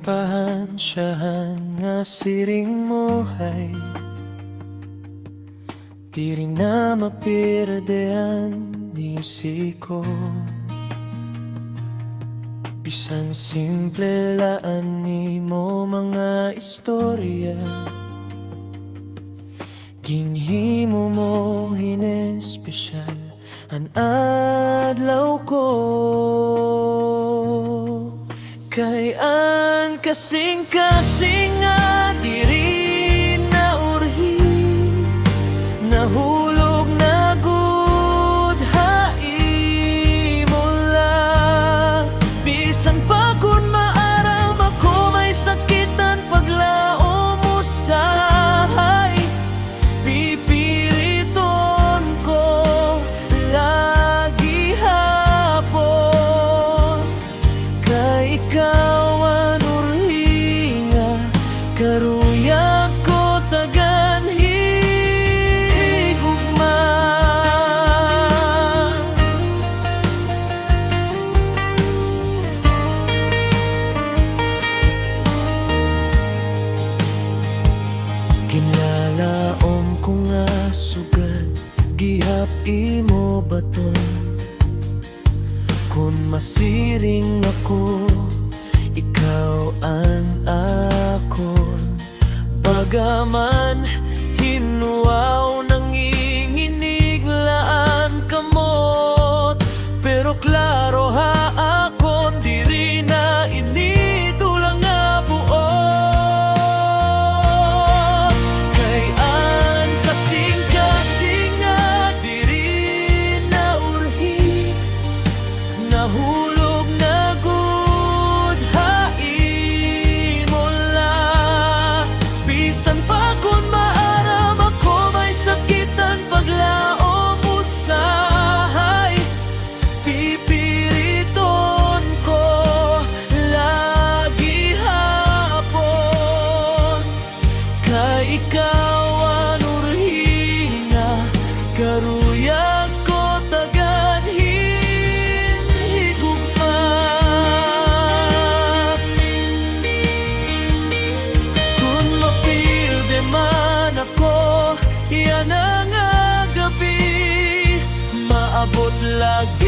pahansyahan nga siring mo hay di rin na mapiradean ni siko. Bisan simple laan ni mo mga istorya, ginhimo mo hinespesyal an adlaw ko. Kay an kasing-kasing nga diri na urhi, nahulog na gud hai mo lang. Bisan pa kun maaram ako may sakitan paglaom mo sahay, pipiriton ko lagi hapon. Kay ikaw ang urhinga, karuya ko tagan higugma. Kinlalaom ko nga sugad, gihap imo baton. Kung masiring ako, ikaw ang akon. Bagaman hinuaw nanginginiglaan kamot, pero klaro ha akon diri na ini tulang nga buot. Kay an kasing-kasing nga diri na urhi, nahulog na gud hai mo la. Bisan pa kun maaram ako may sakitan paglaom mo sahay, pipiriton ko lagi hapon. Kay ikaw ang urhinga, karuya ko tagan higugma. Kung mapilde man ako, yan ang gabi, maabot lagi